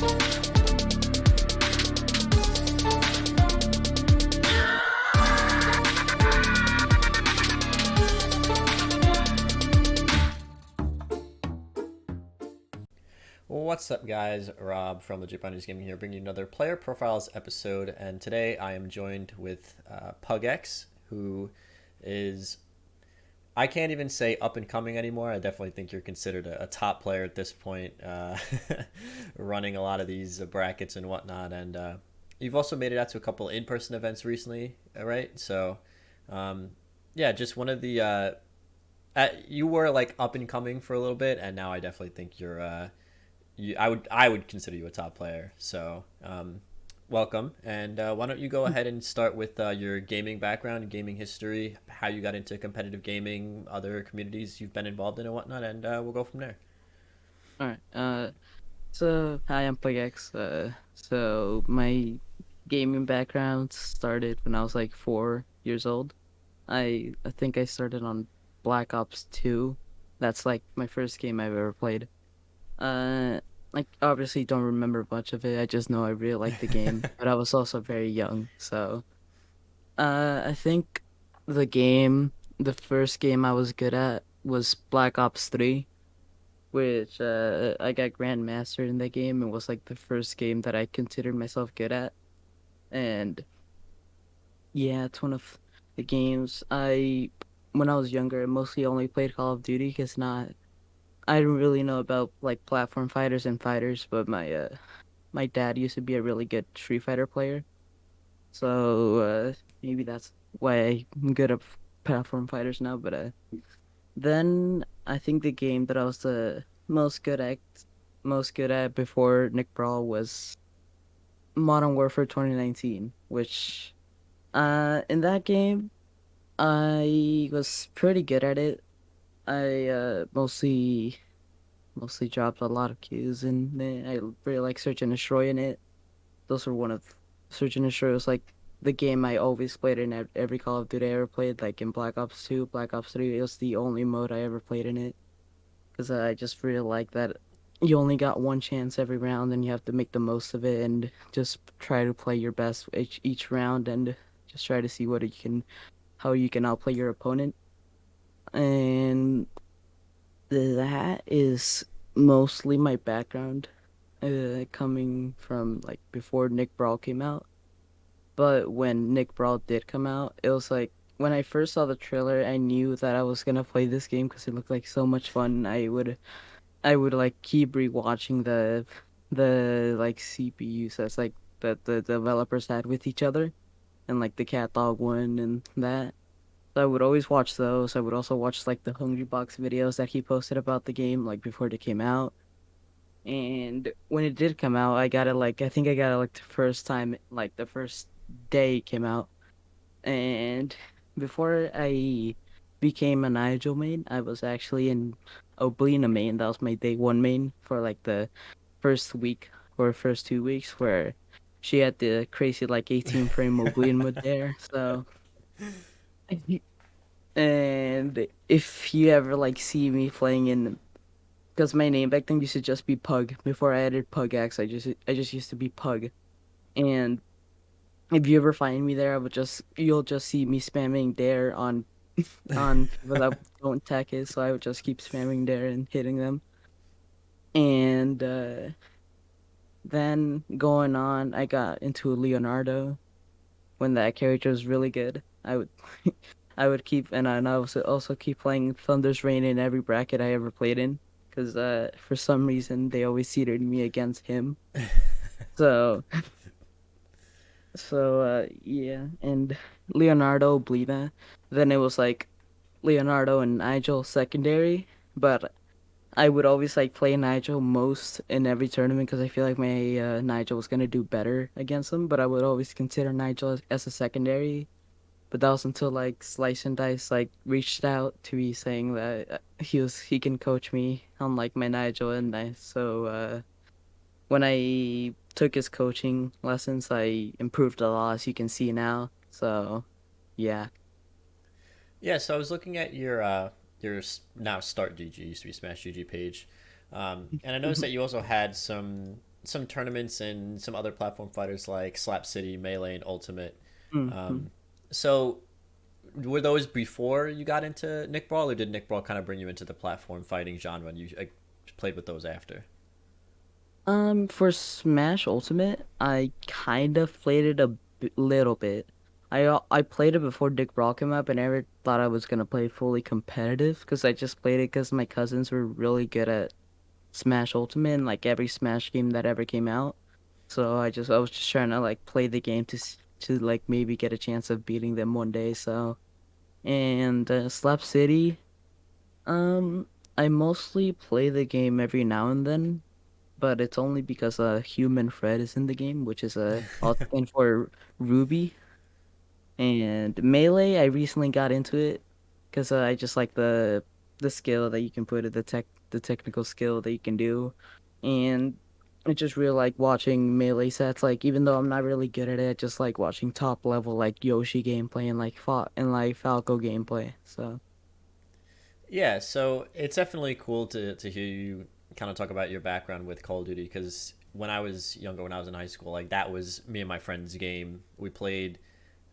What's up, guys? Rob from Legit Binders Gaming here, bringing you another Player Profiles episode. And today I am joined with PugX, who is, I can't even say up and coming anymore. I definitely think you're considered a top player at this point, running a lot of these brackets and whatnot. And you've also made it out to a couple in-person events recently, right? So, yeah, just one of the you were like up and coming for a little bit, and now I definitely think you're I would consider you a top player. So welcome, and why don't you go ahead and start with your gaming background, gaming history, how you got into competitive gaming, other communities you've been involved in, and whatnot, and we'll go from there. All right. So hi, I'm PugX. So my gaming background started when I was like 4 years old. I think I started on Black Ops 2. That's like my first game I've ever played. Uh, like obviously don't remember much of it. I just know I really liked the game, but I was also very young. So I think the first game I was good at was Black Ops 3, which I got grandmastered in that game. It was like the first game that I considered myself good at, and yeah, it's one of the games I when I was younger I mostly only played Call of Duty because not I don't really know about like platform fighters and fighters, but my dad used to be a really good Street Fighter player, so maybe that's why I'm good at platform fighters now. But then I think the game that I was the most good at before Nick Brawl was Modern Warfare 2019, which in that game I was pretty good at it. I mostly dropped a lot of kills and I really like Search and Destroy in it. Those were one of Search and Destroy was like the game I always played in every Call of Duty I ever played, like in Black Ops 2, Black Ops 3. It was the only mode I ever played in it because I just really like that you only got one chance every round and you have to make the most of it and just try to play your best each round and just try to see how you can outplay your opponent. And that is mostly my background, coming from like before Nick Brawl came out. But when Nick Brawl did come out, it was like when I first saw the trailer, I knew that I was gonna play this game because it looked like so much fun. I would like keep rewatching the like CPUs that's like that the developers had with each other and like the cat dog one and that. So I would always watch those. I would also watch like the Hungry Box videos that he posted about the game like before it came out. And when it did come out, I think I got it like the first time, like the first day it came out. And before I became a Nigel main, I was actually in Oblina main. That was my day one main for like the first week or first 2 weeks where she had the crazy like 18 frame Oblivion mode there. So and if you ever like see me playing in because my name back then used to just be Pug. Before I added PugX, I just used to be Pug. And if you ever find me there, you'll just see me spamming dare on people that don't tech it, so I would just keep spamming dare and hitting them. And then going on, I got into Leonardo when that character was really good. I would I would keep and I also keep playing Thunder's Reign in every bracket I ever played in because for some reason they always seeded me against him. So yeah, and Leonardo Blina. Then it was like Leonardo and Nigel secondary, but I would always like play Nigel most in every tournament because I feel like my Nigel was gonna do better against him. But I would always consider Nigel as a secondary. But that was until like Slice and Dice like reached out to me saying that he can coach me on like my Nigel and I when I took his coaching lessons, I improved a lot, as you can see now. So, yeah. Yeah, so I was looking at your now Start GG, used to be Smash GG page, and I noticed that you also had some tournaments and some other platform fighters like Slap City, Melee, and Ultimate. Hmm. Um, so were those before you got into Nick Brawl, or did Nick Brawl kind of bring you into the platform fighting genre and you played with those after? For Smash Ultimate, I kind of played it little bit. I played it before Dick Brawl came up, and I never thought I was gonna play fully competitive because I just played it because my cousins were really good at Smash Ultimate and like every Smash game that ever came out. So I was just trying to like play the game to like maybe get a chance of beating them one day. So and Slap City, um, I mostly play the game every now and then, but it's only because Human Fred is in the game, which is a alternate for Ruby. And Melee, I recently got into it because I just like the skill that you can put it, the technical skill that you can do, and I just really like watching Melee sets. Like even though I'm not really good at it, I just like watching top level like Yoshi gameplay and like Falco gameplay. So. Yeah, so it's definitely cool to hear you kind of talk about your background with Call of Duty because when I was younger, when I was in high school, like that was me and my friend's game. We played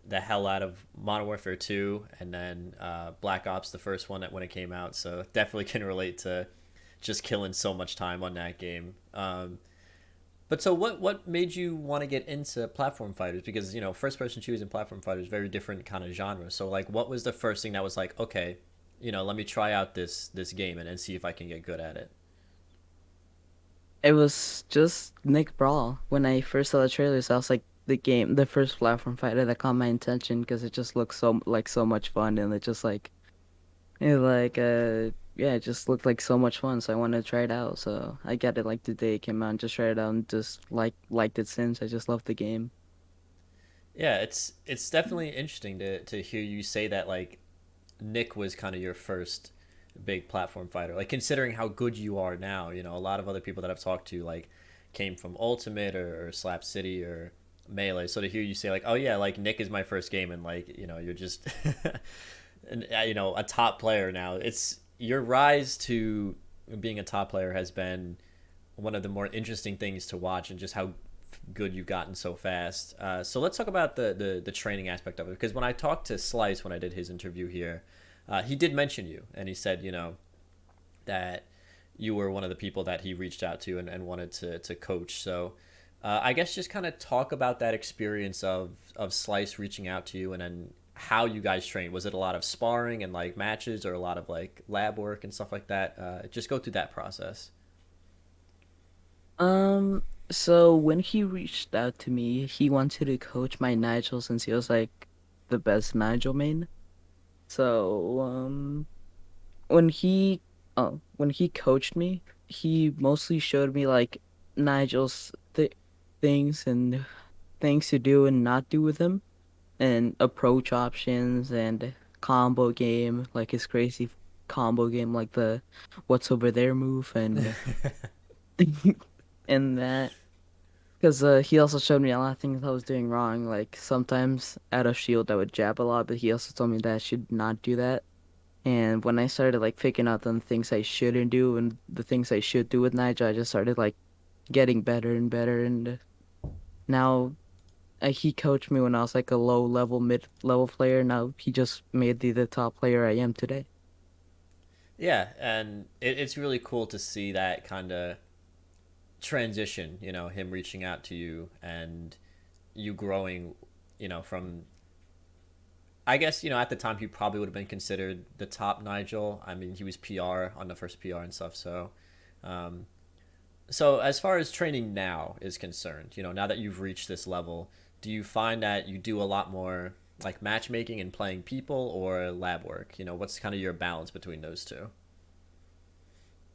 the hell out of Modern Warfare 2 and then Black Ops, the first one that when it came out. So definitely can relate to just killing so much time on that game. But so what made you want to get into platform fighters? Because first person shooters and platform fighters very different kind of genres. So like, what was the first thing that was like, okay, let me try out this game and see if I can get good at it. It was just Nick Brawl. When I first saw the trailers, I was like, the first platform fighter that caught my attention because it just looked so much fun, and yeah, it just looked like so much fun. So I wanted to try it out. So I got it like the day it came out, and just tried it out, and just liked it since. I just loved the game. Yeah, it's definitely interesting to hear you say that like Nick was kind of your first big platform fighter. Like considering how good you are now, a lot of other people that I've talked to like came from Ultimate or Slap City or Melee. So to hear you say like, oh yeah, like Nick is my first game and like you're just a top player now. It's your rise to being a top player has been one of the more interesting things to watch and just how good you've gotten so fast. So let's talk about the training aspect of it because when I talked to Slice when I did his interview here, he did mention you and he said that you were one of the people that he reached out to and wanted to coach. So I guess just kind of talk about that experience of Slice reaching out to you and then how you guys trained. Was it a lot of sparring and like matches or a lot of like lab work and stuff like that? Just go through that process. Um, so when he reached out to me, he wanted to coach my Nigel since he was like the best Nigel main. So, when when he coached me, he mostly showed me like Nigel's things and things to do and not do with him, and approach options and combo game, like his crazy combo game, like the what's over there move and and that. Because he also showed me a lot of things I was doing wrong. Like sometimes out of shield I would jab a lot, but he also told me that I should not do that. And when I started like picking out the things I shouldn't do and the things I should do with Nigel, I just started like getting better and better. And now he coached me when I was like a low level, mid level player. Now he just made the top player I am today. Yeah, and it's really cool to see that kind of transition, him reaching out to you and you growing, from I guess, at the time he probably would have been considered the top Nigel. I mean, he was PR on the first PR and stuff, so um so as far as training now is concerned, now that you've reached this level, do you find that you do a lot more like matchmaking and playing people or lab work? What's kind of your balance between those two?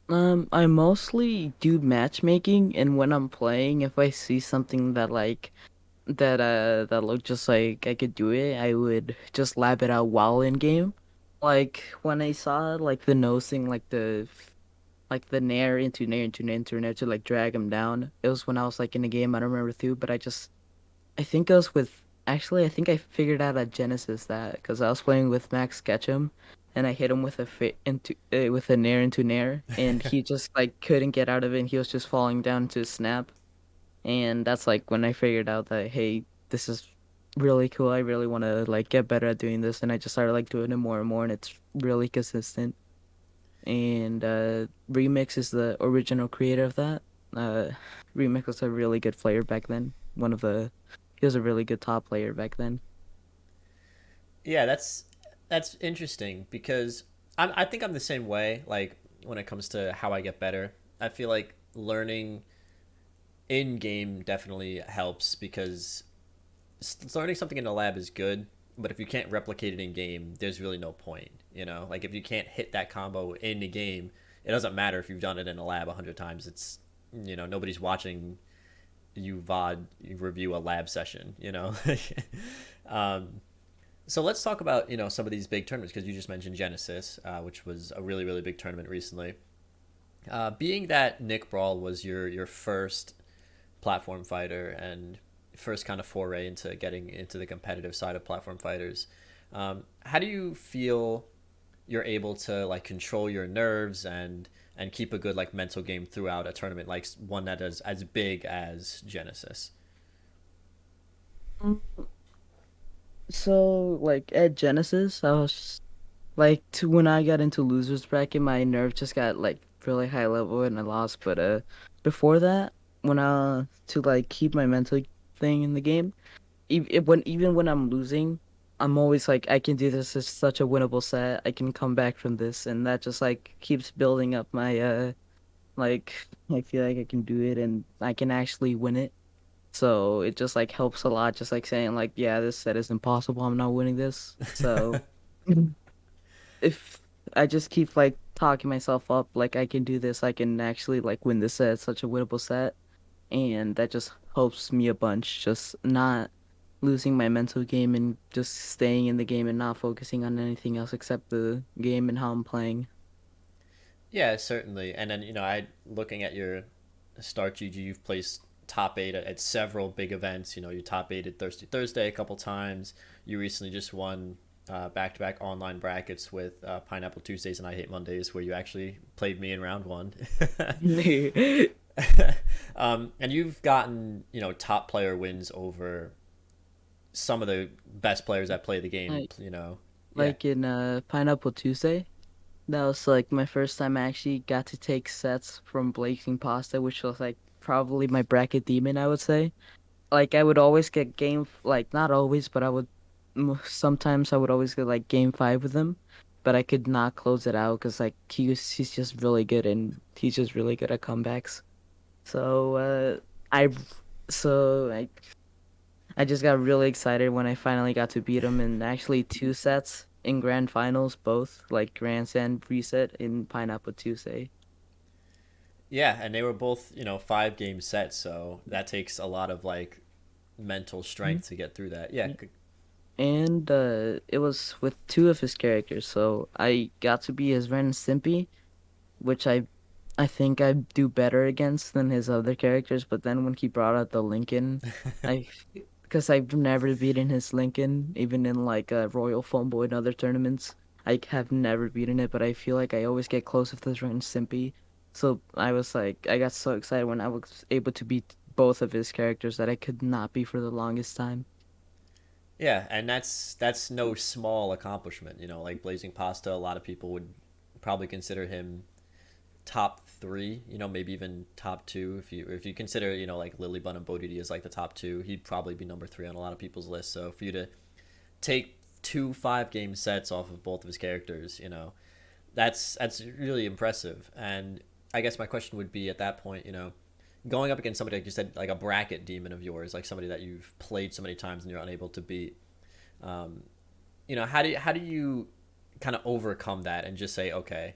I mostly do matchmaking, and when I'm playing, if I see something that looked just like I could do it, I would just lab it out while in game. Like when I saw like the nose thing, like the nair into nair into nair into nair to like drag him down. It was when I was like in the game. I don't remember too, but I think it was with actually I think I figured out at Genesis that because I was playing with Max Ketchum, and I hit him with a fit into with a nair into nair, and he just like couldn't get out of it. And he was just falling down to snap. And that's like when I figured out that, hey, this is really cool. I really want to like get better at doing this, and I just started like doing it more and more, and it's really consistent. And Remix is the original creator of that. Uh, Remix was a really good player back then. He was a really good top player back then. Yeah, that's interesting because I think I'm the same way. Like when it comes to how I get better, I feel like learning in game definitely helps because learning something in a lab is good, but if you can't replicate it in game, there's really no point. You know, like if you can't hit that combo in the game, it doesn't matter if you've done it in a lab 100 times. It's nobody's watching you VOD review a lab session. Um, so let's talk about some of these big tournaments because you just mentioned Genesis, which was a really really big tournament recently. Being that Nick Brawl was your first platform fighter and first kind of foray into getting into the competitive side of platform fighters, how do you feel you're able to like control your nerves and keep a good like mental game throughout a tournament like one that is as big as Genesis? Mm. So like at Genesis, I was like to when I got into losers bracket, my nerve just got like really high level and I lost. But before that, when I to like keep my mental thing in the game, even when I'm losing, I'm always like I can do this. It's such a winnable set. I can come back from this, and that just like keeps building up my like I feel like I can do it and I can actually win it. So it just like helps a lot, just like saying like, yeah, this set is impossible. I'm not winning this. So if I just keep like talking myself up, like I can do this, I can actually like win this set. It's such a winnable set, and that just helps me a bunch. Just not losing my mental game and just staying in the game and not focusing on anything else except the game and how I'm playing. Yeah, certainly. And then I looking at your start GG, you've placed top eight at several big events. You top eight at Thirsty Thursday a couple times. You recently just won back to back online brackets with Pineapple Tuesdays and I Hate Mondays, where you actually played me in round one. And you've gotten top player wins over some of the best players that play the game. Like Yeah. like in Pineapple Tuesday. That was like my first time I actually got to take sets from Blazing Pasta, which was like probably my bracket demon, I would say. Like I would always get like not always, but sometimes I would always get like game five with him, but I could not close it out because like he's just really good and he's just really good at comebacks. So I I just got really excited when I finally got to beat him in actually two sets in grand finals, both like grandstand reset in Pineapple Tuesday. Yeah, and they were both 5 game sets, so that takes a lot of like mental Mhm. strength to get through that. Yeah. Yeah. And it was with two of his characters, so I got to be his Ren and Stimpy, which I think I do better against than his other characters. But then when he brought out the Lincoln, I because I've never beaten his Lincoln, even in like Royal Fumble and other tournaments. I have never beaten it, but I feel like I always get close with this Ren and Stimpy. So I was like, I got so excited when I was able to beat both of his characters that I could not be for the longest time. Yeah, and that's no small accomplishment. Like Blazing Pasta, a lot of people would probably consider him top three. Maybe even top two if you consider like Lilybun and Bodidi as like the top two. He'd probably be number three on a lot of people's list. So for you to take two 5 game sets off of both of his characters, that's really impressive. And I guess my question would be at that point, going up against somebody like you said, like a bracket demon of yours, like somebody that you've played so many times and you're unable to beat. Um, how do you kind of overcome that and just say, okay,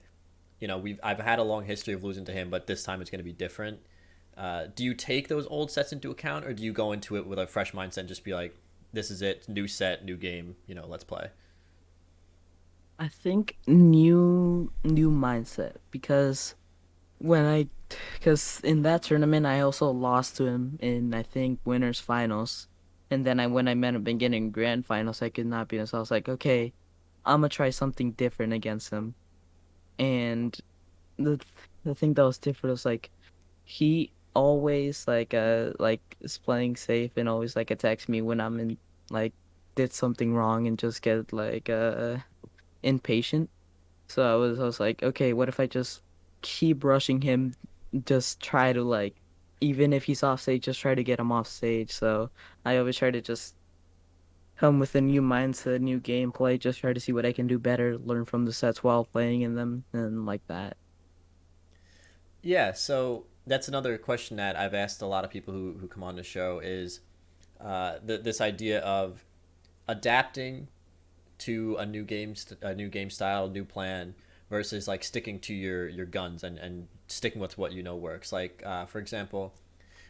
I've had a long history of losing to him, but this time it's going to be different. Do you take those old sets into account, or do you go into it with a fresh mindset and just be like, this is it, new set, new game, let's play? I think new mindset because when I because in that tournament I also lost to him in I think winners finals, and then when I met him again in grand finals I could not beat him. So I was like, okay, I'm gonna try something different against him. And the the thing that was different was like he always like is playing safe and always like attacks me when I'm in like did something wrong and just get like impatient. So I was like, okay, what if I just keep rushing him, just try to like even if he's off stage, just try to get him off stage. So I always try to just come with a new mindset, new gameplay, just try to see what I can do better, learn from the sets while playing in them and like that. Yeah, so that's another question that I've asked a lot of people who come on the show is this idea of adapting to a new game style, new plan, versus like sticking to your guns and sticking with what you know works. Like for example,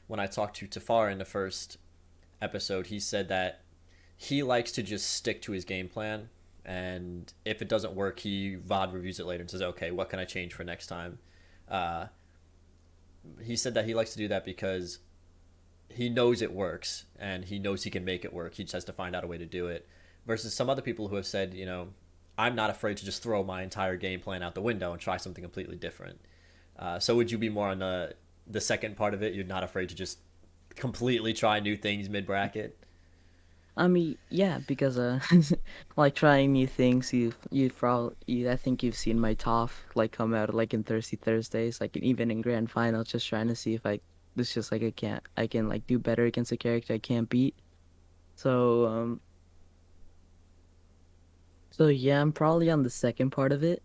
when I talked to Tafar in the first episode, he said that he likes to just stick to his game plan, and if it doesn't work, he VOD reviews it later and says, "Okay, what can I change for next time?" Uh, he said that he likes to do that because he knows it works and he knows he can make it work. He just has to find out a way to do it. Versus some other people who have said, I'm not afraid to just throw my entire game plan out the window and try something completely different. So would you be more on the second part of it? You're not afraid to just completely try new things mid bracket? I mean, yeah, because like trying new things, you've probably I think you've seen my top like come out like in Thirsty Thursdays, like even in grand finals, just trying to see if it's just like I can like do better against a character I can't beat. So so yeah, I'm probably on the second part of it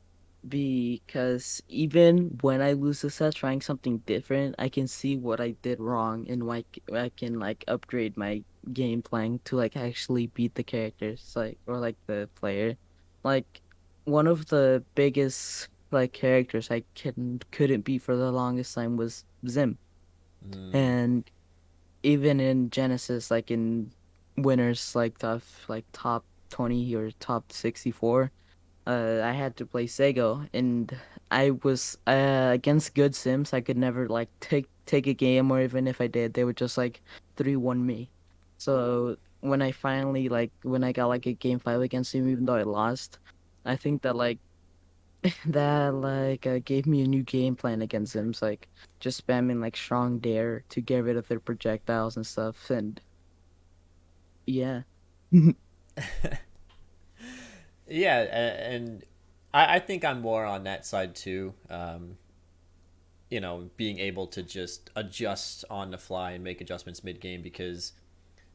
because even when I lose a set trying something different, I can see what I did wrong and like I can like upgrade my game playing to like actually beat the characters like or like the player. Like one of the biggest like characters I couldn't beat for the longest time was Zim. Mm. And even in Genesis, like in winners like top 20 or top 64, I had to play Sego, and I was against good Sims. I could never like take a game, or even if I did, they would just like 3-1 me. So when I got like a game 5 against him, even though I lost, I think that like that gave me a new game plan against Sims, like just spamming like strong dare to get rid of their projectiles and stuff, and yeah. Yeah, and I think I'm more on that side too. Being able to just adjust on the fly and make adjustments mid game because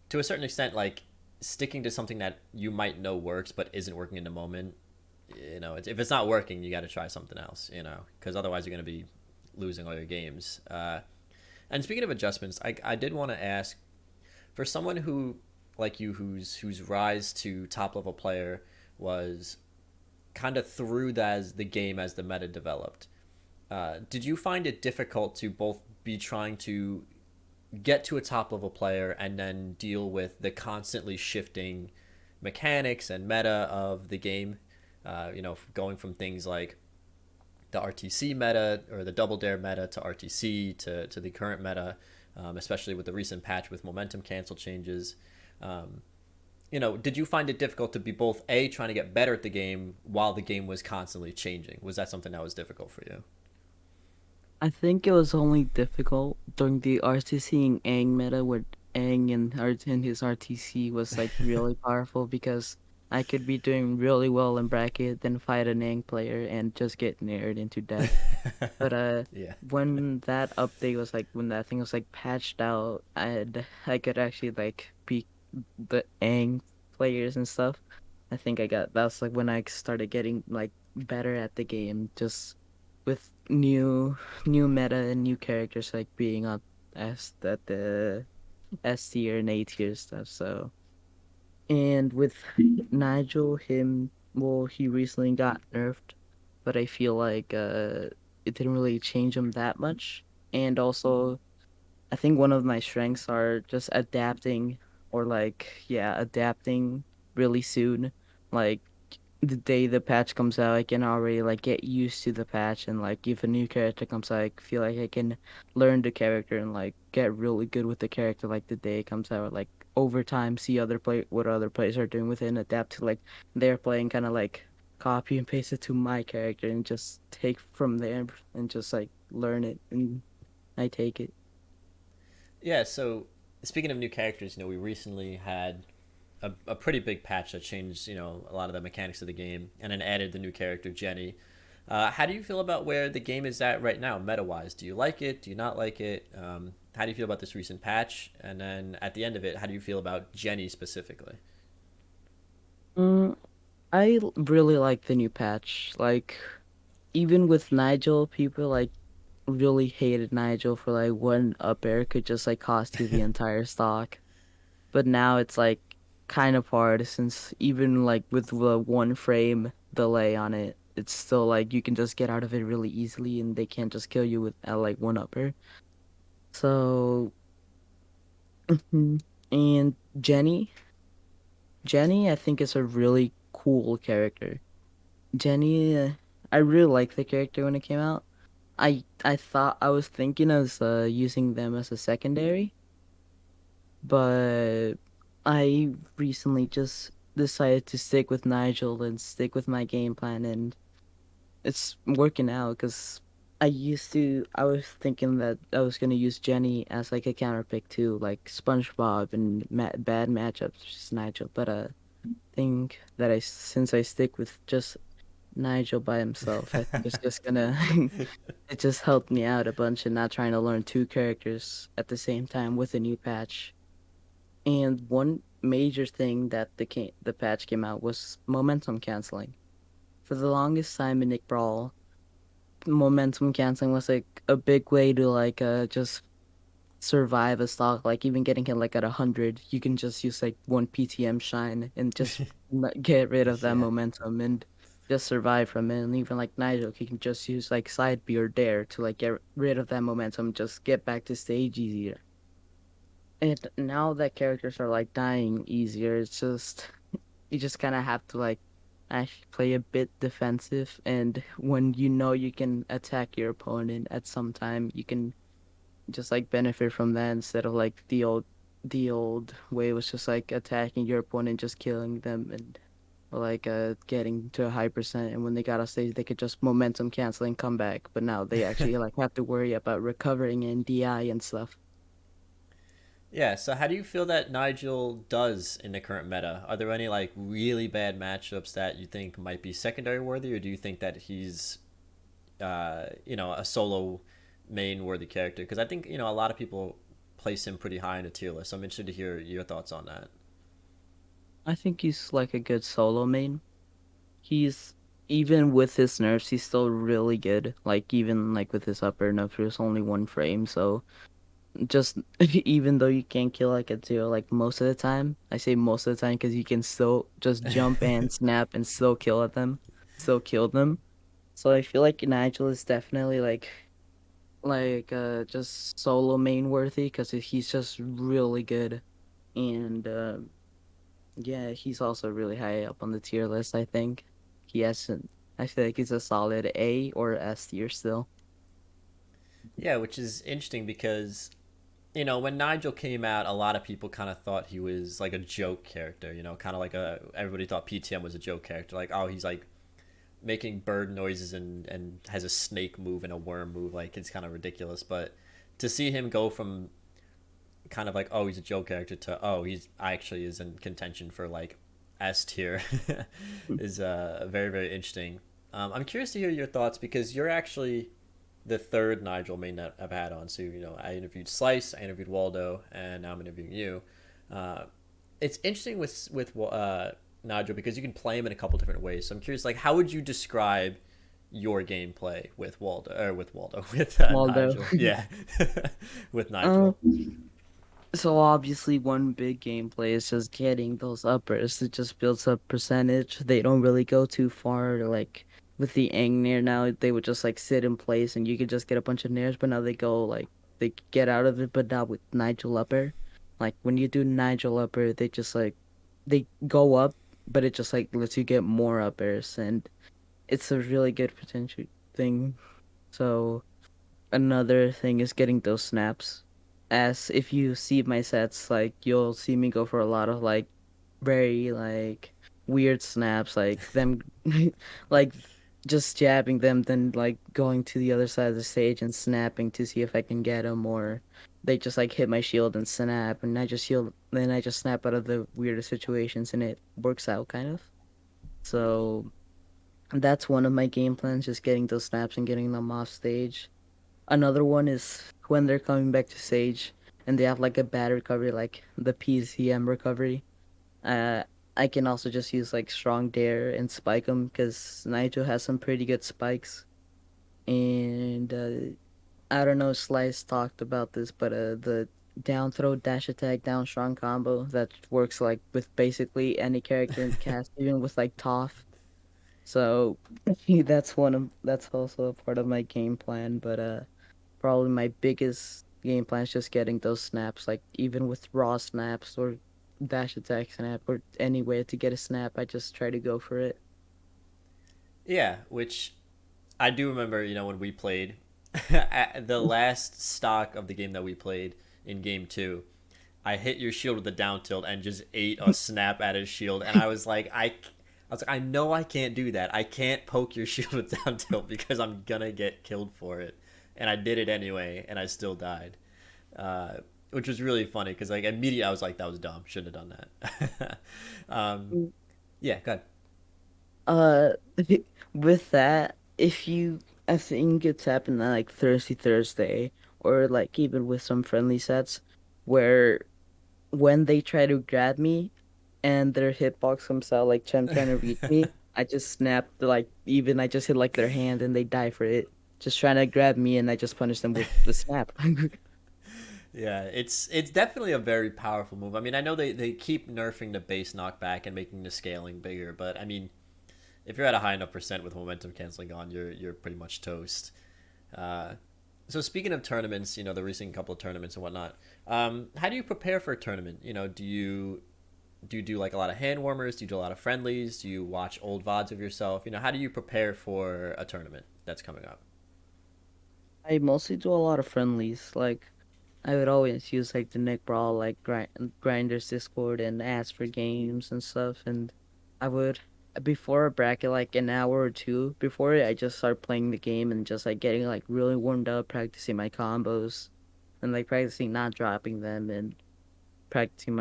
to a certain extent, like sticking to something that you might know works but isn't working in the moment, if it's not working, you got to try something else, because otherwise you're going to be losing all your games. And speaking of adjustments, I did want to ask for someone who like you whose rise to top level player was kind of through the game as the meta developed. Did you find it difficult to both be trying to get to a top level player and then deal with the constantly shifting mechanics and meta of the game? Going from things like the RTC meta or the double dare meta to RTC to the current meta, especially with the recent patch with momentum cancel changes. Um, did you find it difficult to be both A, trying to get better at the game while the game was constantly changing? Was that something that was difficult for you? I think it was only difficult during the RTC and Aang meta where Aang and his RTC was like really powerful because I could be doing really well in bracket, then fight an Aang player and just get nared into death. But Yeah. when that update was like when that thing was like patched out, I could actually like beat the Aang players and stuff. I think that's like when I started getting like better at the game, just with new meta and new characters like being up as at the S tier and A tier stuff. So and with Nigel, he recently got nerfed, but I feel like it didn't really change him that much. And also I think one of my strengths are just adapting or adapting really soon. Like the day the patch comes out, I can already like get used to the patch and like if a new character comes out, I feel like I can learn the character and like get really good with the character like the day it comes out. Or, like over time, see what other players are doing with it and adapt to like their playing, kind of like copy and paste it to my character and just take from there and just like learn it and I take it. Yeah, so speaking of new characters, we recently had a pretty big patch that changed, a lot of the mechanics of the game and then added the new character, Jenny. How do you feel about where the game is at right now, meta wise? Do you like it? Do you not like it? How do you feel about this recent patch? And then at the end of it, how do you feel about Jenny specifically? Mm, really like the new patch. Like, even with Nigel, people like really hated Nigel for like one up air could just like cost you the entire stock. But now it's like kind of hard since even like with the one frame delay on it, it's still like you can just get out of it really easily and they can't just kill you with like one upper. So, mhm. And Jenny, I think is a really cool character. Jenny, I really liked the character when it came out. I thought I was thinking of using them as a secondary, but I recently just decided to stick with Nigel and stick with my game plan, and it's working out because I was thinking that I was gonna use Jenny as like a counter pick too, like SpongeBob and bad matchups, just Nigel. But think that since I stick with just Nigel by himself, I think it's just gonna it just helped me out a bunch and not trying to learn two characters at the same time with a new patch. And one major thing that the patch came out was momentum canceling. For the longest time in Nick Brawl, momentum canceling was like a big way to like just survive a stock. Like even getting hit like at 100, you can just use like one PTM shine and just get rid of that Yeah. momentum and just survive from it. And even like Nigel, he can just use like side B or dare to like get rid of that momentum, just get back to stage easier. And now that characters are like dying easier, it's just you just kind of have to like actually play a bit defensive. And when you know you can attack your opponent at some time, you can just like benefit from that instead of like the old way was just like attacking your opponent, just killing them and like getting to a high percent. And when they got off stage, they could just momentum cancel and come back. But now they actually like have to worry about recovering and DI and stuff. Yeah, so how do you feel that Nigel does in the current meta? Are there any like really bad matchups that you think might be secondary worthy, or do you think that he's a solo main worthy character? Because I think a lot of people place him pretty high in the tier list. So I'm interested to hear your thoughts on that. I think he's like a good solo main. He's even with his nerfs, he's still really good. Like even like with his upper nerf, there's only one frame, so just even though you can't kill like a zero like most of the time, I say most of the time because you can still just jump and snap and still still kill them. So I feel like Nigel is definitely like just solo main worthy because he's just really good. And yeah, he's also really high up on the tier list. I think he hasn't. I feel like he's a solid A or S tier still. Yeah, which is interesting because when Nigel came out, a lot of people kind of thought he was like a joke character. Kind of like everybody thought PTM was a joke character. Like, oh, he's like making bird noises and has a snake move and a worm move. Like, it's kind of ridiculous. But to see him go from kind of like, oh, he's a joke character to, oh, he's actually is in contention for like S tier is very, very interesting. I'm curious to hear your thoughts because you're actually the third Nigel main that I've had on. So, I interviewed Slice, I interviewed Waldo, and now I'm interviewing you. Uh, it's interesting with Nigel because you can play him in a couple different ways. So I'm curious, like, how would you describe your gameplay with Waldo with Waldo. Nigel? Yeah, with Uh, Nigel. so obviously one big gameplay is just getting those uppers. It just builds up percentage. They don't really go too far. Like with the Aang Nair now, they would just like sit in place and you could just get a bunch of Nairs, but now they go like they get out of it, but not with Nigel upper. Like when you do Nigel upper, they just like they go up, but it just like lets you get more uppers and it's a really good potential thing. So another thing is getting those snaps. As if you see my sets, like you'll see me go for a lot of very like weird snaps, like them like just jabbing them, then like going to the other side of the stage and snapping to see if I can get them, or they just like hit my shield and snap, and I just shield, then I just snap out of the weirdest situations, and it works out kind of. So that's one of my game plans, just getting those snaps and getting them off stage. Another one is when they're coming back to stage and they have like a bad recovery, like the PCM recovery. Uh, I can also just use like strong dare and spike them because Nigel has some pretty good spikes. And I don't know, Slice talked about this, but the down throw dash attack down strong combo that works like with basically any character in the cast, even with like Toph. So that's also a part of my game plan. But probably my biggest game plan is just getting those snaps, like even with raw snaps or dash attack snap or any way to get a snap, I just try to go for it. Yeah, which I do remember, when we played the last stock of the game that we played in game two, I hit your shield with a down tilt and just ate a snap at his shield, and I know I can't do that. I can't poke your shield with down tilt because I'm gonna get killed for it, and I did it anyway, and I still died, which was really funny because like immediately I was like, that was dumb. Shouldn't have done that. um, yeah, good. Uh, with that, if you, I think it's happened on like Thirsty Thursday or like even with some friendly sets where when they try to grab me and their hitbox comes out like them trying to reach me, I just snap like even I just hit like their hand and they die for it. Just trying to grab me and I just punish them with the snap. Yeah, it's definitely a very powerful move. I mean, I know they keep nerfing the base knockback and making the scaling bigger, but I mean, if you're at a high enough percent with momentum canceling on, you're pretty much toast. Uh, so speaking of tournaments, the recent couple of tournaments and whatnot, how do you prepare for a tournament? Do you do like a lot of hand warmers? Do you do a lot of friendlies? Do you watch old VODs of yourself? How do you prepare for a tournament that's coming up? I mostly do a lot of friendlies. Like I would always use like the Nick Brawl like grinders Discord and ask for games and stuff. And I would before a bracket like an hour or two before it, I just start playing the game and just like getting like really warmed up, practicing my combos and like practicing not dropping them and practicing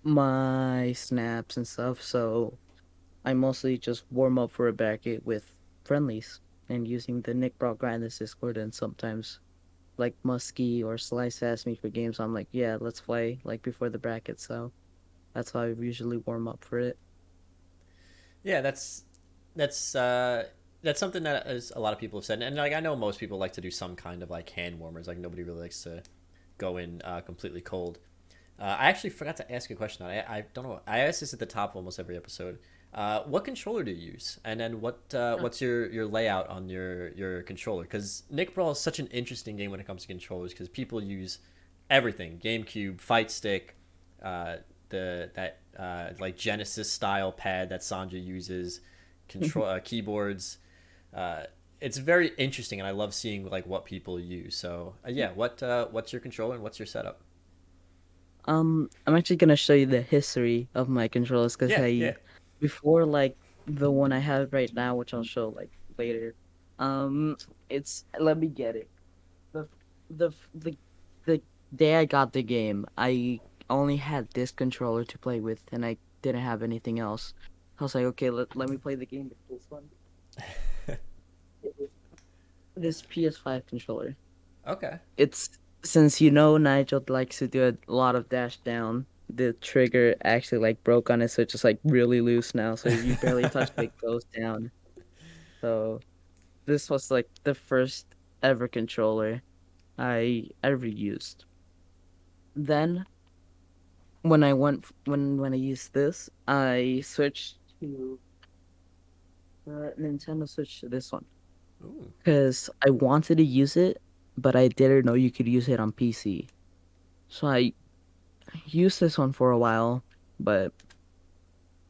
my snaps and stuff. So I mostly just warm up for a bracket with friendlies and using the Nick Brawl grinders Discord and sometimes like Muskie or Slice ask me for games, I'm like, yeah, let's play like before the bracket. So that's how I usually warm up for it. Yeah, that's that's something that is a lot of people have said, and like I know most people like to do some kind of like hand warmers. Like nobody really likes to go in completely cold. I actually forgot to ask you a question. I don't know. I ask this at the top of almost every episode. What controller do you use? And then what's your layout on your controller? Because Nick Brawl is such an interesting game when it comes to controllers because people use everything: GameCube, Fight Stick, uh, the that like Genesis style pad that Sandra uses, control keyboards. Uh, it's very interesting, and I love seeing like what people use. So yeah, what's your controller and what's your setup? I'm actually gonna show you the history of my controllers because Yeah, yeah. I before like the one I have right now, which I'll show like later. Um, it's let me get it. The the the day I got the game, I only had this controller to play with, and I didn't have anything else. I was like, okay, let me play the game with this one. It was this PS5 controller. Okay. It's since you know Nigel likes to do a lot of dash down. The trigger actually like broke on it, so it's just like really loose now. So if you barely touch it, it goes down. So this was like the first ever controller I ever used. Then when I used this, I switched to Nintendo Switch to this one Ooh. because I wanted to use it, but I didn't know you could use it on PC. So I used this one for a while, but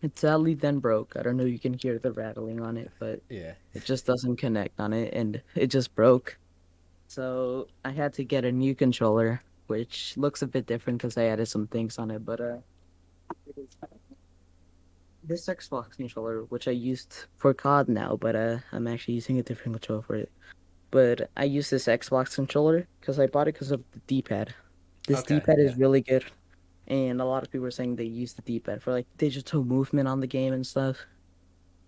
it sadly then broke. I don't know if you can hear the rattling on it, but Yeah. it just doesn't connect on it and it just broke. So I had to get a new controller, which looks a bit different because I added some things on it, but it is this Xbox controller, which I used for COD now, but I'm actually using a different controller for it. But I use this Xbox controller because I bought it because of the D-pad. This Okay, D-pad yeah. is really good, and a lot of people are saying they use the D-pad for like digital movement on the game and stuff.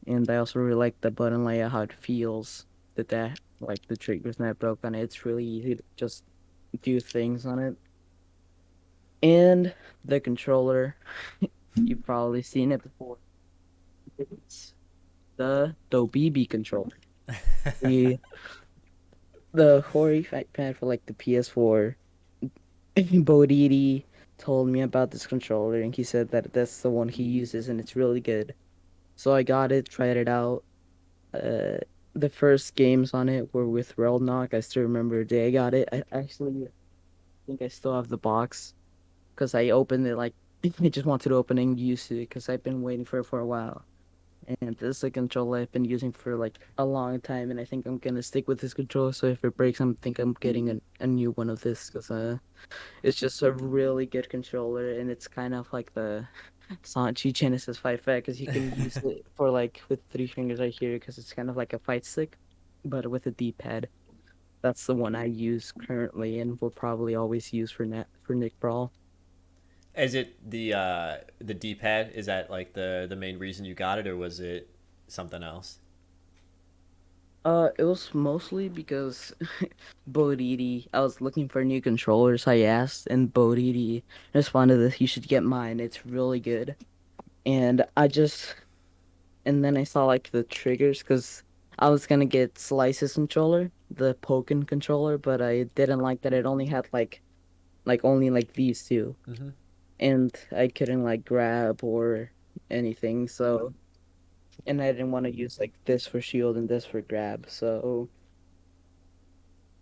And I also really like the button layout, how it feels. That like the trigger's not broke on it. It's really easy to just do things on it. And the controller, you've probably seen it before. It's the BB controller. The the Hori fight pad for like the PS4. Bodidi told me about this controller and he said that that's the one he uses and it's really good. So I got it, tried it out. Uh, the first games on it were with Knock. I still remember the day I got it. I actually think I still have the box because I opened it like I just wanted to open and use it because I've been waiting for it for a while. And this is a controller I've been using for like a long time, and I think I'm gonna stick with this controller. So if it breaks, I think I'm getting a new one of this because it's just a really good controller, and it's kind of like the Sanchi Genesis Fight Fat because you can use it for like with three fingers right here because it's kind of like a fight stick, but with a D-pad. That's the one I use currently and will probably always use for Nick Brawl. Is it the D pad? Is that like the main reason you got it, or was it something else? It was mostly because Bodidi, I was looking for new controllers, I asked, and Bodidi responded that you should get mine. It's really good. And and then I saw like the triggers because I was gonna get Slice's controller, the Pokken controller, but I didn't like that it only had like only like these two, Mm-hmm. and I couldn't like grab or anything. So, and I didn't want to use like this for shield and this for grab. So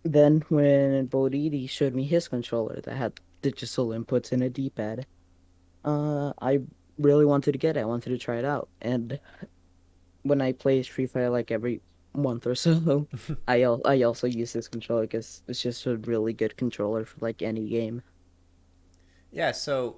then when Bodidi showed me his controller that had digital inputs and a D-pad, I really wanted to get it. I wanted to try it out, and when I play Street Fighter like every month or so, I also use this controller because it's just a really good controller for like any game. Yeah, so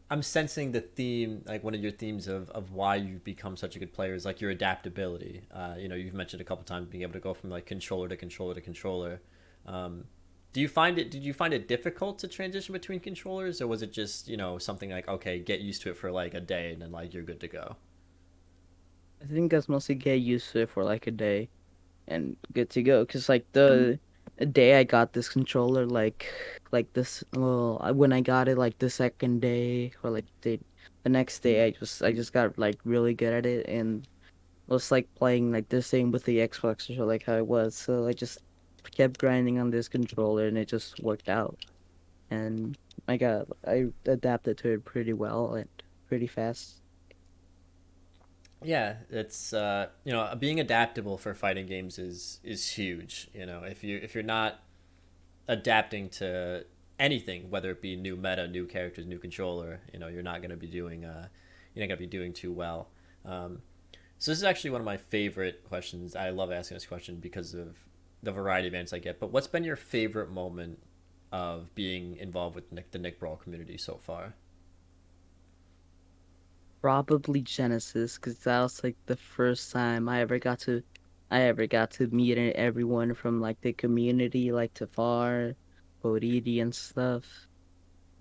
I'm sensing the theme, like one of your themes of why you've become such a good player is like your adaptability. You've mentioned a couple times being able to go from like controller to controller to controller. Um, did you find it difficult to transition between controllers, or was it just, something like, okay, get used to it for like a day and then like you're good to go? I think that's mostly get used to it for like a day and good to go. Cause like the day I got this controller, like this, well, when I got it, like the second day or like the next day, I just got like really good at it and was like playing like the same with the Xbox controller, like how it was. So I just kept grinding on this controller and it just worked out. And I adapted to it pretty well and pretty fast. Yeah, it's being adaptable for fighting games is huge. If you're not adapting to anything, whether it be new meta, new characters, new controller, you're not going to be doing too well. Um, so this is actually one of my favorite questions. I love asking this question because of the variety of answers I get. But what's been your favorite moment of being involved with the Nick Brawl community so far? Probably Genesis, because that was like the first time I ever got to meet everyone from like the community, like Tafar, Bodidi and stuff.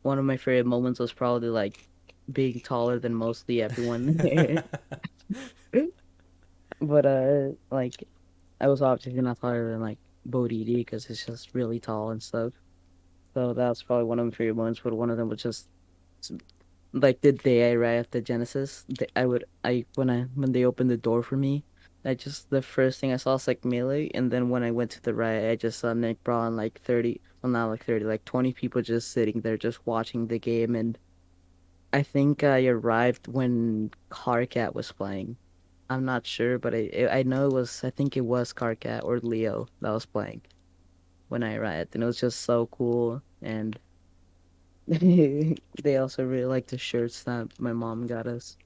One of my favorite moments was probably like being taller than mostly everyone there. But like I was obviously not taller than like Bodidi because it's just really tall and stuff. So that was probably one of my favorite moments. But one of them was just like the day I arrived at Genesis, I when they opened the door for me, I just the first thing I saw was like Melee, and then when I went to the right, I just saw Nick Braun and like 30, well not like 30, like 20 people just sitting there just watching the game, and I think I arrived when Carcat was playing. I'm not sure, but I know I think it was Carcat or Leo that was playing when I arrived, and it was just so cool, and they also really like the shirts that my mom got us.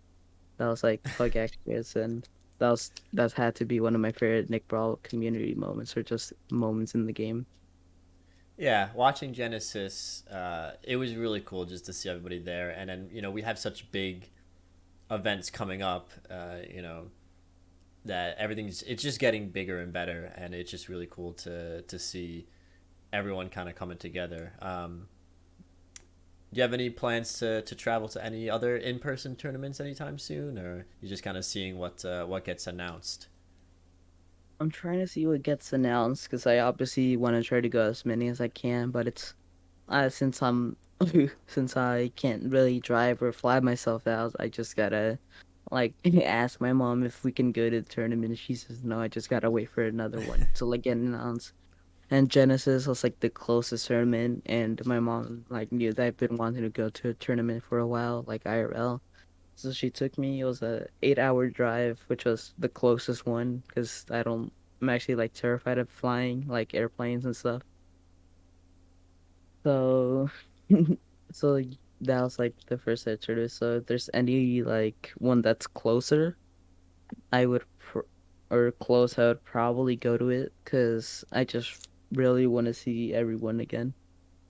That was like PugX, and that had to be one of my favorite Nick Brawl community moments, or just moments in the game. Yeah, watching Genesis, it was really cool just to see everybody there, and then we have such big events coming up, that it's just getting bigger and better, and it's just really cool to see everyone kind of coming together. Do you have any plans to travel to any other in person tournaments anytime soon, or you just kind of seeing what gets announced? I'm trying to see what gets announced because I obviously want to try to go as many as I can, but it's since I'm since I can't really drive or fly myself out, I just gotta like ask my mom if we can go to the tournament. She says no, I just gotta wait for another one to like get announced. And Genesis was like the closest tournament, and my mom like knew that I've been wanting to go to a tournament for a while, like IRL. So she took me. It was a 8 hour drive, which was the closest one because I'm actually like terrified of flying, like airplanes and stuff. So, so that was like the first tournament. So if there's any like one that's closer, I would or close, I would probably go to it because I just really want to see everyone again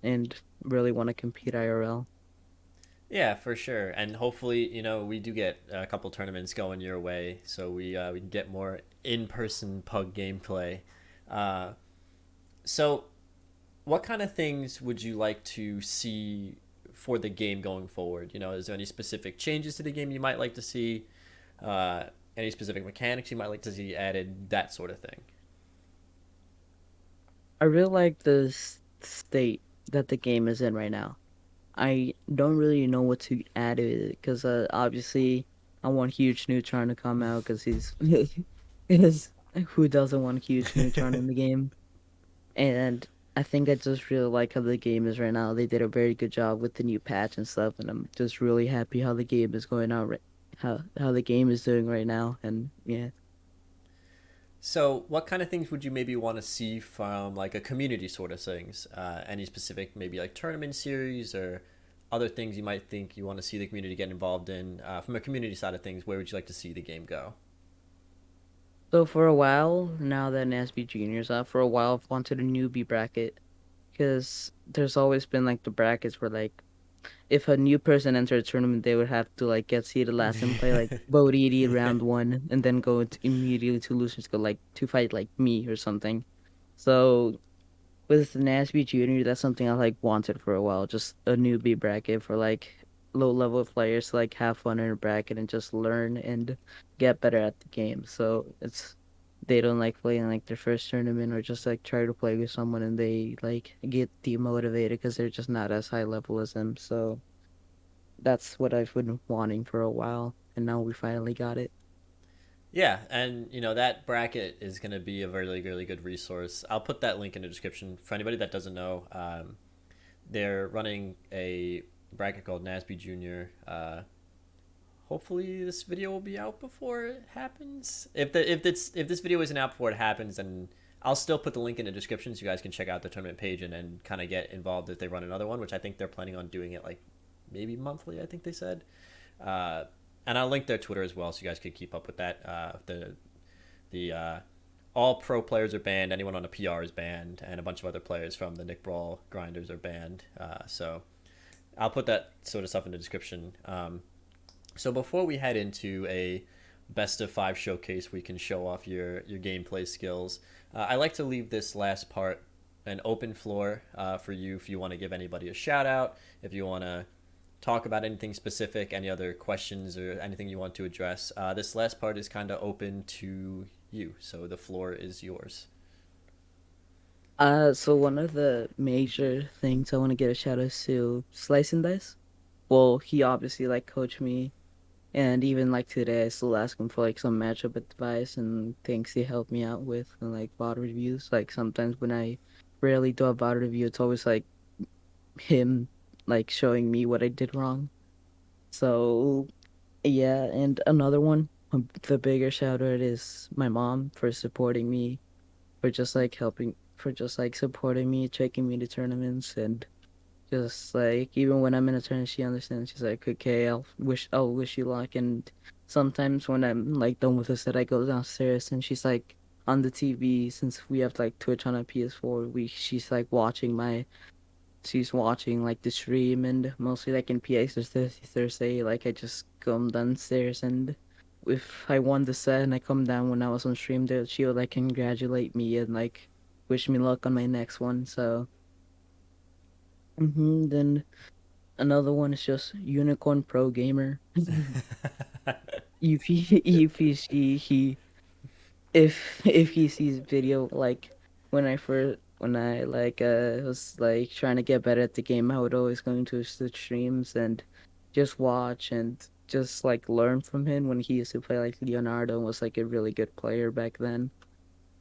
and really want to compete IRL. Yeah, for sure. And hopefully, we do get a couple tournaments going your way, so we can get more in-person pug gameplay. Uh, so, what kind of things would you like to see for the game going forward? Is there any specific changes to the game you might like to see? Uh, any specific mechanics you might like to see added? That sort of thing. I really like the state that the game is in right now. I don't really know what to add to it because obviously I want Huge Neutron to come out because he's because who doesn't want Huge Neutron in the game? And I think I just really like how the game is right now. They did a very good job with the new patch and stuff, and I'm just really happy how the game is going on right how the game is doing right now. And yeah. So, what kind of things would you maybe want to see from like a community sort of things? Any specific maybe like tournament series or other things you might think you want to see the community get involved in? From a community side of things, where would you like to see the game go? So for a while, now that NASB Junior's out, for a while I've wanted a newbie bracket because there's always been like the brackets where like if a new person entered a tournament, they would have to like get seeded last and play like Bodidi round one, and then go immediately to losers go like to fight like me or something. So with the NASB Junior, that's something I like wanted for a while. Just a newbie bracket for like low level players to like have fun in a bracket and just learn and get better at the game. So it's they don't like playing like their first tournament or just like try to play with someone and they like get demotivated because they're just not as high level as them. So that's what I've been wanting for a while, and now we finally got it. Yeah, and that bracket is going to be a really really good resource. I'll put that link in the description for anybody that doesn't know. They're running a bracket called NASB Junior. Hopefully this video will be out before it happens. If this video isn't out before it happens, then I'll still put the link in the description so you guys can check out the tournament page and kind of get involved if they run another one, which I think they're planning on doing it like maybe monthly. I think they said. Uh, and I'll link their Twitter as well, so you guys could keep up with that. The all pro players are banned. Anyone on a PR is banned, and a bunch of other players from the Nick Brawl grinders are banned. So I'll put that sort of stuff in the description. So before we head into a best of five showcase, we can show off your gameplay skills. I like to leave this last part an open floor for you if you want to give anybody a shout out, if you want to talk about anything specific, any other questions or anything you want to address. This last part is kind of open to you, so the floor is yours. So one of the major things I want to get a shout out to Slice and Dice. Well, he obviously like coached me, and even like today, I still ask him for like some matchup advice and things he helped me out with, and like bot reviews. Like sometimes when I rarely do a bot review, it's always like him like showing me what I did wrong. So yeah, and another one, the bigger shout out is my mom for supporting me, for just like helping, for just like supporting me, taking me to tournaments, and just like even when I'm in a tournament, she understands. She's like, okay, I'll wish you luck. And sometimes when I'm like done with the set, I go downstairs and she's like on the TV since we have like Twitch on our PS4. She's like watching my she's watching like the stream, and mostly like in PX Thursday, like I just come downstairs, and if I won the set and I come down when I was on stream, there she would like congratulate me and like wish me luck on my next one. So then another one is just Unicorn Pro Gamer. He if he sees video like when I like was like trying to get better at the game, I would always go into his streams and just watch and just like learn from him when he used to play like Leonardo and was like a really good player back then.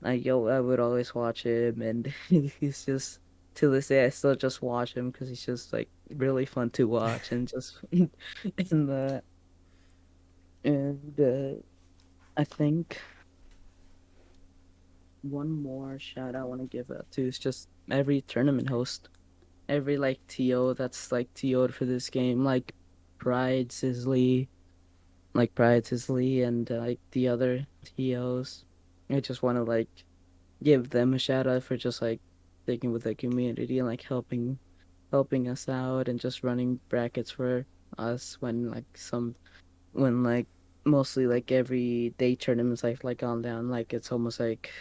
I would always watch him, and he's just to this day I still just watch him because he's just like really fun to watch and just and and I think one more shout out I want to give out to is just every tournament host, every like TO that's like TO'd for this game, Pride Sisley, and like the other TOs. I just want to like give them a shout out for just like sticking with the community and like helping us out and just running brackets for us when like mostly like every day tournaments like gone down, like it's almost like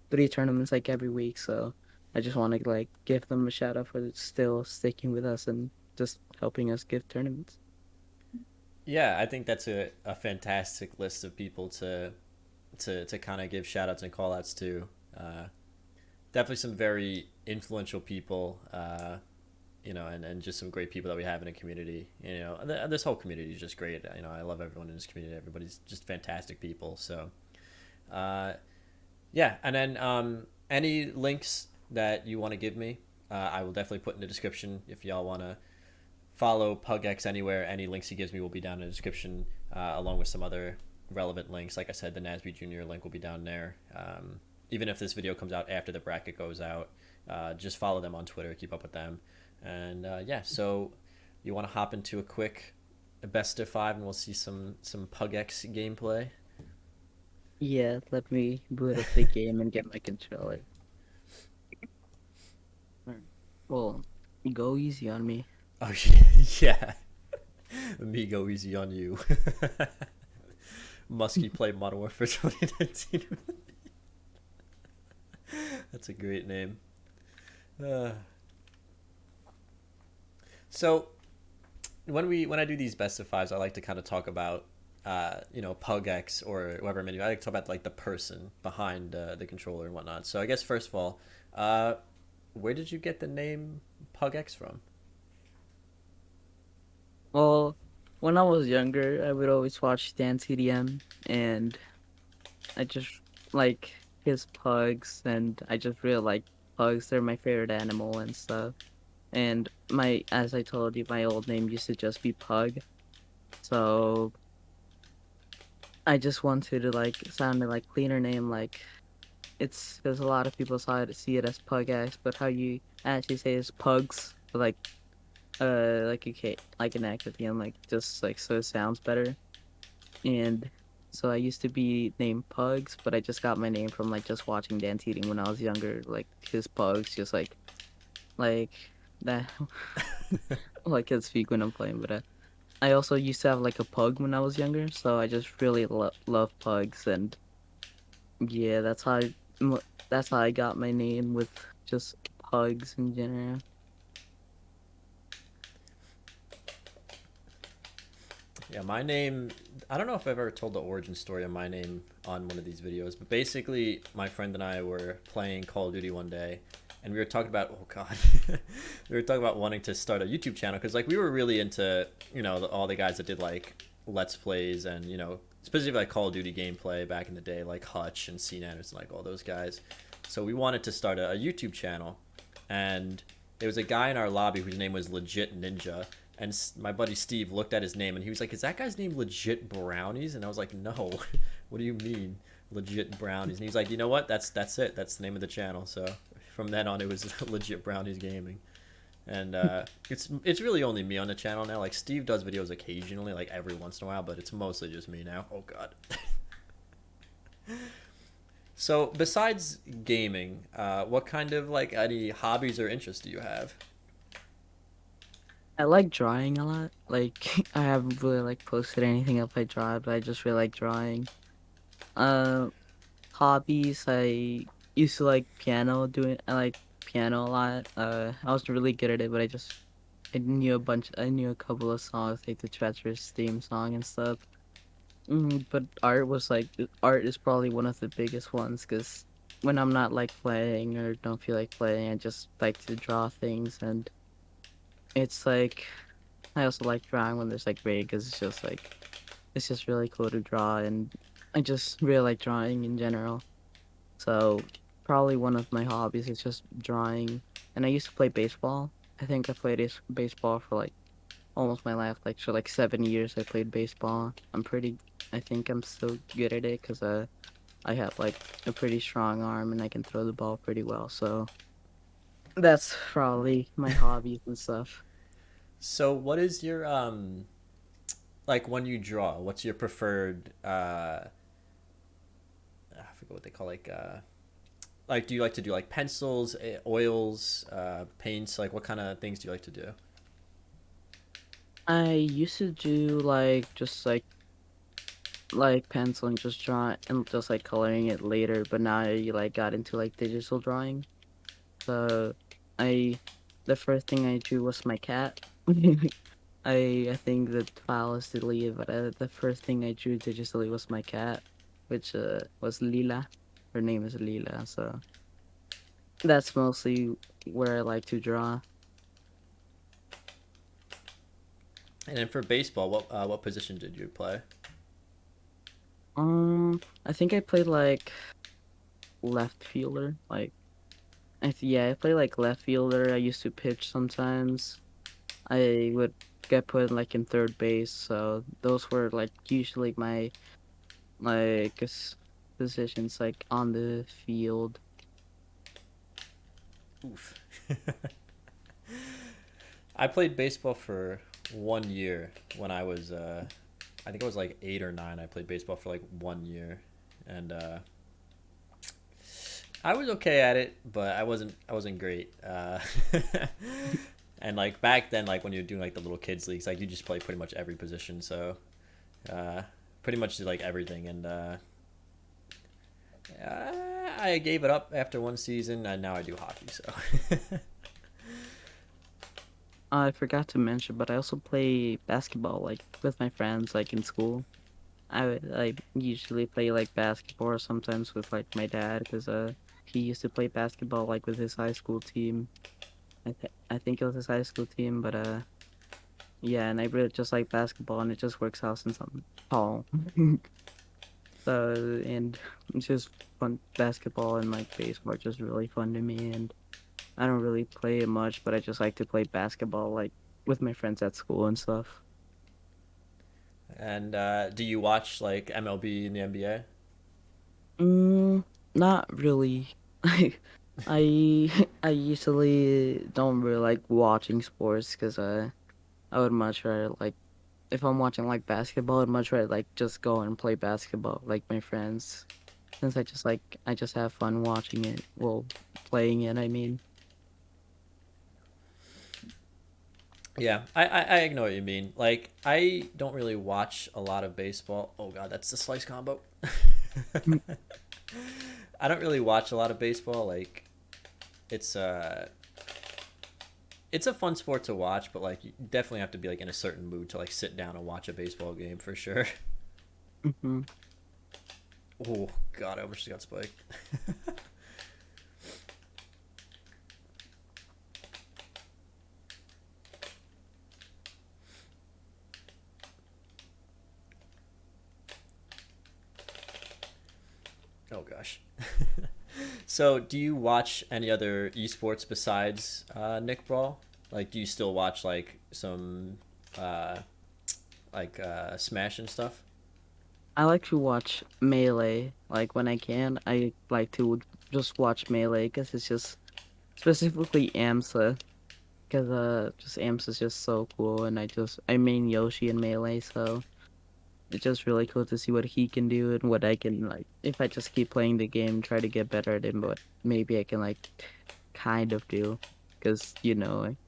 3 tournaments like every week. So I just want to like give them a shout out for still sticking with us and just helping us give tournaments. Yeah, I think that's a fantastic list of people to kind of give shout outs and call outs to. Uh, Definitely some very influential people, and just some great people that we have in a community. This whole community is just great. I love everyone in this community. Everybody's just fantastic people. So, uh, yeah. And then any links that you want to give me, I will definitely put in the description if y'all want to follow PugX anywhere. Any links he gives me will be down in the description, along with some other relevant links. Like I said, the NASB Junior link will be down there. Even if this video comes out after the bracket goes out, just follow them on Twitter, keep up with them. And yeah, so you want to hop into a quick best of five and we'll see some PugX gameplay. Yeah, let me boot up the game and get my controller. Well, go easy on me. Oh, yeah. Me go easy on you. Muskie play Modern Warfare 2019. That's a great name. Uh, so when I do these best of fives, I like to kind of talk about PugX or whoever menu. I like to talk about like the person behind the controller and whatnot. So I guess first of all, where did you get the name PugX from? Well, when I was younger, I would always watch Dan TDM, and I just like his pugs, and I just really like pugs. They're my favorite animal and stuff. And as I told you, my old name used to just be Pug. So I just wanted to like sound like cleaner name, like it's because a lot of people see it as PugX, but how you actually say is Pugs, like like an active and like just like so it sounds better. And so I used to be named Pugs, but I just got my name from like just watching Dan Teeting when I was younger, like his Pugs, just like that, like it's speak when I'm playing. But I also used to have like a pug when I was younger, so I just really love pugs, and yeah, that's how I got my name with just pugs in general. Yeah, my name. I don't know if I've ever told the origin story of my name on one of these videos, but basically, my friend and I were playing Call of Duty one day, and we were talking about, oh god, we were talking about wanting to start a YouTube channel because like we were really into all the guys that did like Let's Plays and specifically like Call of Duty gameplay back in the day, like Hutch and CNET and like all those guys. So we wanted to start a YouTube channel, and there was a guy in our lobby whose name was Legit Ninja, and my buddy Steve looked at his name and he was like, "Is that guy's name Legit Brownies?" And I was like, "No, what do you mean, Legit Brownies?" And he's like, "You know what? That's it. That's the name of the channel." So from then on, it was Legit Brownies Gaming, and it's really only me on the channel now. Like Steve does videos occasionally, like every once in a while, but it's mostly just me now. Oh god. So besides gaming, what kind of like any hobbies or interests do you have? I like drawing a lot. Like I haven't really like posted anything up I draw, but I just really like drawing. Uh, Hobbies, I used to like piano doing. I like piano a lot. I wasn't really good at it, but I knew a bunch. I knew a couple of songs, like the Treacherous theme song and stuff. But art is probably one of the biggest ones because when I'm not like playing or don't feel like playing, I just like to draw things, and it's like I also like drawing when there's like rain because it's just really cool to draw, and I just really like drawing in general. So probably one of my hobbies is just drawing. And I used to play baseball. I think I played baseball for like almost my life, like for like 7 years. I played baseball. I think I'm still good at it because I have like a pretty strong arm and I can throw the ball pretty well. So that's probably my hobbies and stuff. So, what is your like when you draw? What's your preferred? I forget what they call like do you like to do like pencils, oils, paints? Like what kind of things do you like to do? I used to do like just like pencil and just draw and just like coloring it later, but now I like got into like digital drawing. So I the first thing I drew was my cat. I think the file is deleted, but the first thing I drew digitally was my cat, which was Lila. Her name is Lila, so that's mostly where I like to draw. And then for baseball, what position did you play? I think I played like left fielder. Yeah, I play like left fielder. I used to pitch sometimes. I would get put like in third base, so those were like usually my like positions like on the field. Oof. I played baseball for 1 year when I was I think I was like 8 or 9. I played baseball for like 1 year, and I was okay at it, but I wasn't great. And like back then, like when you're doing like the little kids leagues, like you just play pretty much every position. So uh, pretty much did like everything, and I gave it up after one season, and now I do hockey. So I forgot to mention, but I also play basketball like with my friends like in school. I usually play like basketball or sometimes with like my dad because he used to play basketball like with his high school team. I think it was his high school team, but yeah, and I really just like basketball and it just works out since I'm tall. And it's just fun. Basketball and like baseball are just really fun to me, and I don't really play it much, but I just like to play basketball like with my friends at school and stuff. and do you watch like MLB and the NBA? Mm, Not really. I usually don't really like watching sports because I would much rather like if I'm watching like basketball, I'd much rather like just go and play basketball like my friends. Since I just have fun watching it, well, playing it, I mean. Yeah, I know what you mean. Like, I don't really watch a lot of baseball. Oh god, that's the slice combo. I don't really watch a lot of baseball. Like, it's it's a fun sport to watch, but like you definitely have to be like in a certain mood to like sit down and watch a baseball game for sure. Hmm. Oh god, I almost got spiked. Oh gosh. So, do you watch any other esports besides Nick Brawl? Like, do you still watch like some uh, Smash and stuff? I like to watch Melee, like when I can. I like to just watch Melee because it's just specifically AMSA, because just AMSA is just so cool, and I main Yoshi in Melee, so it's just really cool to see what he can do and what I can like. If I just keep playing the game, try to get better at him, but maybe I can like kind of do. because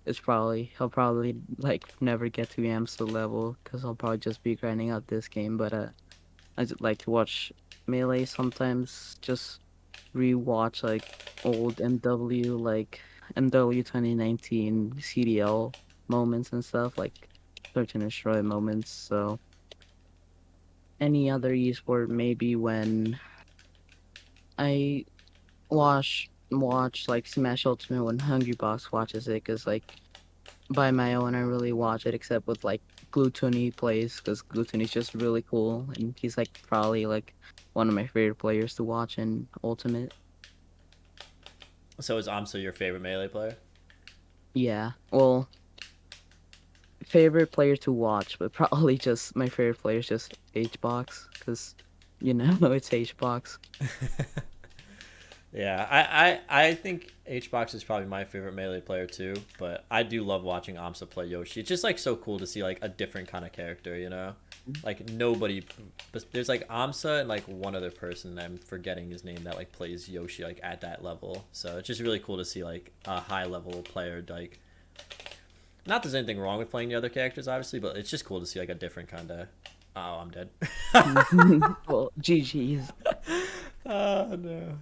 it's probably he'll probably like never get to Yamsa level because I'll probably just be grinding out this game. But I just like to watch Melee sometimes. Just rewatch like old MW, like MW 2019 CDL moments and stuff, like Search and Destroy moments. So any other esport, maybe when I watch like Smash Ultimate when Hungry Box watches it, because like by my own I really watch it, except with like Tourney plays, because Tourney's just really cool and he's like probably like one of my favorite players to watch in Ultimate. So is Amsa your favorite Melee player? Yeah, well, favorite player to watch, but probably just my favorite player is just HBox, because it's HBox. Yeah, I think HBox is probably my favorite Melee player too, but I do love watching Amsa play Yoshi. It's just like so cool to see like a different kind of character, you know? Like nobody, but there's like Amsa and like one other person, I'm forgetting his name, that like plays Yoshi like at that level. So it's just really cool to see like a high level player like, not there's anything wrong with playing the other characters obviously, but it's just cool to see like a different kind of, oh, I'm dead. Well, GG's. Oh no.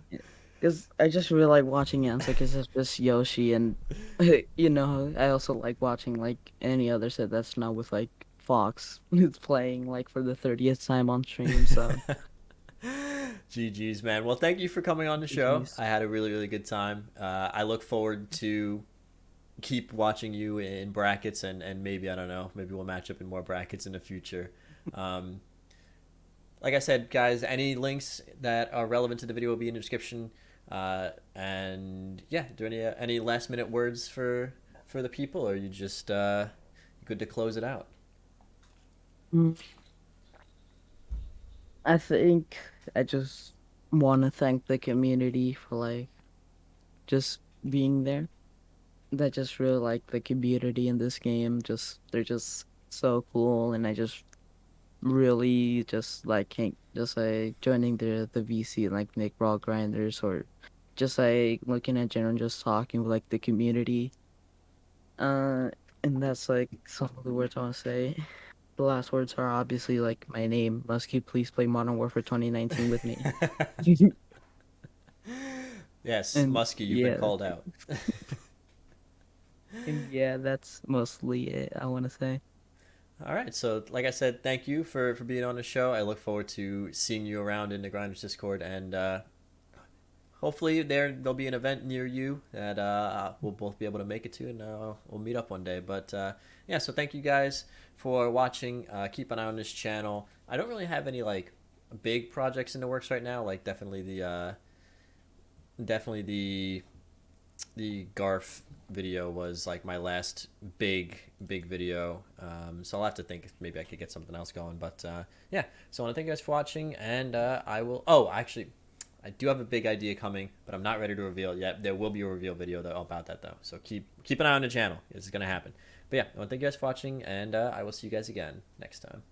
Because I just really like watching Yansa because it's just Yoshi, and I also like watching like any other set that's not with like Fox who's playing like for the 30th time on stream. So GG's, man. Well, thank you for coming on the show. GG's. I had a really, really good time. I look forward to keep watching you in brackets, and maybe, I don't know, maybe we'll match up in more brackets in the future. Um, like I said, guys, any links that are relevant to the video will be in the description. And yeah, do any last minute words for the people, or are you just good to close it out? Mm, I think I just want to thank the community for like just being there. That just really like the community in this game. Just they're just so cool, and I just really just like can't just like joining the VC like Nick Brawl grinders, or just like looking at general just talking with like the community. Uh and that's like some of the words I want to say. The last words are obviously like my name. Muskie, please play Modern Warfare 2019 with me. Yes, And Muskie, you've been yeah, called out. and yeah, that's mostly it I want to say. All right, so like I said, thank you for being on the show. I look forward to seeing you around in the Grinders Discord, and hopefully there'll be an event near you that we'll both be able to make it to, and we'll meet up one day. But yeah, so thank you guys for watching. Keep an eye on this channel. I don't really have any like big projects in the works right now. Like definitely the Garf video was like my last big video. So I'll have to think if maybe I could get something else going. But yeah, so I want to thank you guys for watching, and I will. Oh, actually, I do have a big idea coming, but I'm not ready to reveal it yet. There will be a reveal video though about that though. So keep an eye on the channel. This is gonna happen. But yeah, I want to thank you guys for watching, and I will see you guys again next time.